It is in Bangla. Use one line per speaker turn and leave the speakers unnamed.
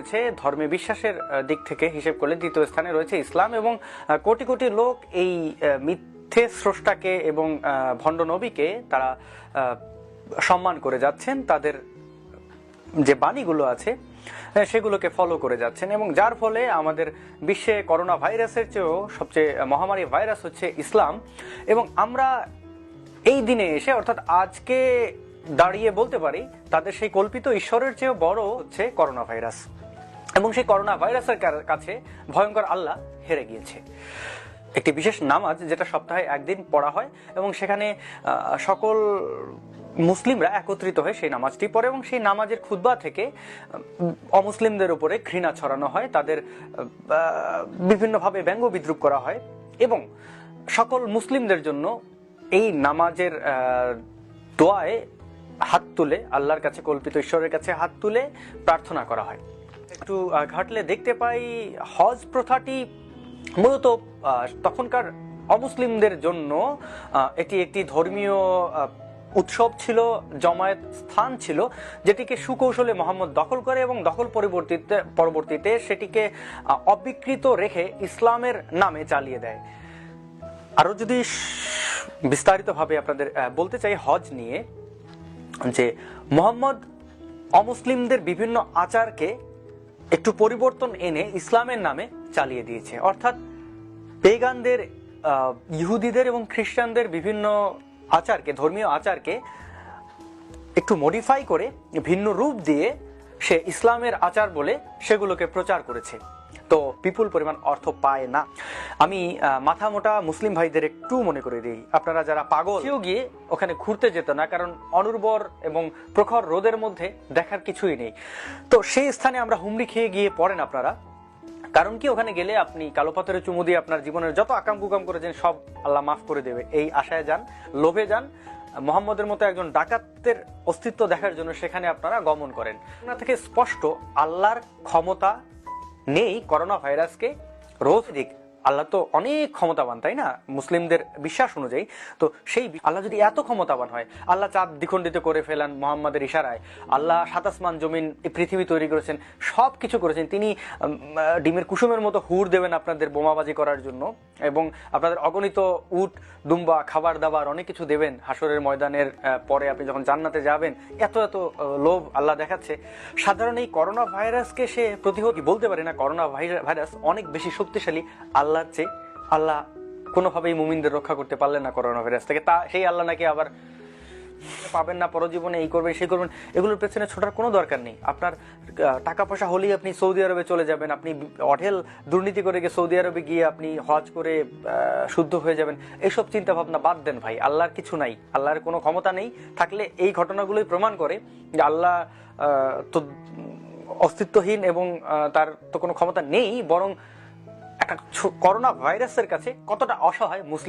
রয়েছে ধর্মে বিশ্বাসের দিক থেকে হিসেব করলে দ্বিতীয় স্থানে রয়েছে ইসলাম, এবং কোটি কোটি লোক এই মিথ্যে স্রষ্টাকে এবং ভণ্ড নবীকে তারা সম্মান করে যাচ্ছেন, তাদের যে বাণীগুলো আছে সেগুলোকে ফলো করে যাচ্ছেন, এবং যার ফলে আমাদের বিশ্বে করোনা ভাইরাসের চেয়েও সবচেয়ে মহামারী ভাইরাস হচ্ছে ইসলাম। এবং আমরা এই দিনে এসে অর্থাৎ আজকে দাঁড়িয়ে বলতে পারি তাদের সেই কল্পিত ঈশ্বরের চেয়েও বড় হচ্ছে করোনা ভাইরাস, এবং সেই করোনা ভাইরাসের কাছে ভয়ঙ্কর আল্লাহ হেরে গিয়েছে। একটি বিশেষ নামাজ যেটা সপ্তাহে একদিন পড়া হয়, এবং সেখানে সকল মুসলিমরা একত্রিত হয়ে সেই নামাজটি পড়ে, এবং সেই নামাজের খুতবা থেকে অমুসলিমদের উপরে ঘৃণা ছড়ানো হয়, তাদের বিভিন্নভাবে ব্যঙ্গ বিদ্রুপ করা হয়, এবং সকল মুসলিমদের জন্য এই নামাজের দোয়ায় হাত তুলে আল্লাহর কাছে, কল্পিত ঈশ্বরের কাছে হাত তুলে প্রার্থনা করা হয়। একটু ঘাটলে দেখতে পাই হজ প্রথাটি মূলত তখনকার অমুসলিমদের জন্য এটি একটি ধর্মীয় উৎসব ছিল, জমায়েত স্থান ছিল, যেটিকে সুকৌশলে মোহাম্মদ দখল করে এবং দখল পরবর্তীতে সেটিকে অবিকৃত রেখে ইসলামের নামে চালিয়ে দেয়। আরো যদি বিস্তারিতভাবে আপনাদের বলতে চাই হজ নিয়ে, যে মোহাম্মদ অমুসলিমদের বিভিন্ন আচারকে একটু পরিবর্তন এনে ইসলামের নামে চালিয়ে দিয়েছে, অর্থাৎ পেগানদের, ইহুদিদের এবং খ্রিস্টানদের বিভিন্ন আচারকে, ধর্মীয় আচারকে একটু মডিফাই করে ভিন্ন রূপ দিয়ে সে ইসলামের আচার বলে সেগুলোকে প্রচার করেছে। তো বিপুল পরিমাণ অর্থ পায় না। আমি মাথা মোটা মুসলিম ভাইদের একটু মনে করে দিই, আপনারা যারা পাগল, কেউ গিয়ে ওখানে ঘুরতে যেত না, কারণ অনুর্বর এবং প্রখর রোদের মধ্যে দেখার কিছুই নেই। তো সেই স্থানে আমরা হুমড়ি খেয়ে গিয়ে পড়েন আপনারা, কারণ কি ওখানে গেলে আপনি কালো পাথরে চুমু দিয়ে আপনার জীবনের যত আকাম কুকাম করেছেন সব আল্লাহ মাফ করে দেবে, এই আশায় যান, লোভে যান, মোহাম্মদের মতো একজন ডাকাতের অস্তিত্ব দেখার জন্য সেখানে আপনারা গমন করেন। না থেকে স্পষ্ট আল্লাহর ক্ষমতা নেই করোনা ভাইরাসকে রোধ দিক। আল্লাহ তো অনেক ক্ষমতাবান, তাই না, মুসলিমদের বিশ্বাস অনুযায়ী। তো সেই আল্লাহ যদি এত ক্ষমতাবান হয়, আল্লাহ চাঁদ দ্বিখণ্ডিত করে ফেলান মোহাম্মদের ইশারায়, আল্লাহ সাত আসমান জমিন এই পৃথিবী তৈরি করেছেন, সব কিছু করেছেন, তিনি ডিমের কুসুমের মতো হুড় দেবেন আপনাদের বোমাবাজি করার জন্য, এবং আপনাদের অগণিত উট দুম্বা খাবার দাবার অনেক কিছু দেবেন হাসরের ময়দানের পরে আপনি যখন জান্নাতে যাবেন। এত এত লোভ আল্লাহ দেখাচ্ছে। সাধারণ এই করোনা ভাইরাসকে সে প্রতিহত বলতে পারে না, করোনা ভাইরাস অনেক বেশি শক্তিশালী আল্লাহর চেয়ে। আল্লাহ কোনোভাবেই মুমিনদের রক্ষা করতে পারলেন না করোনা ভাইরাস থেকে, তা সেই আল্লাহ নাকি আবার পাবেন না পরজীবনে, এই করবেন সেই করবেন, এগুলোর পেছনে ছোটার কোনো দরকার নেই। আপনার টাকা পয়সা হলেই আপনি সৌদি আরবে চলে যাবেন, আপনি অঢেল দুর্নীতি করে গিয়ে সৌদি আরবে গিয়ে আপনি হজ করে শুদ্ধ হয়ে যাবেন, এইসব চিন্তা ভাবনা বাদ দেন ভাই। আল্লাহর কিছু নাই, আল্লাহর কোনো ক্ষমতা নেই, থাকলে এই ঘটনাগুলোই প্রমাণ করে যে আল্লাহ তো অস্তিত্বহীন এবং তার তো কোনো ক্ষমতা নেই, বরং একটা করোনা ভাইরাসের কাছে কতটা অসহায় মুসলিম।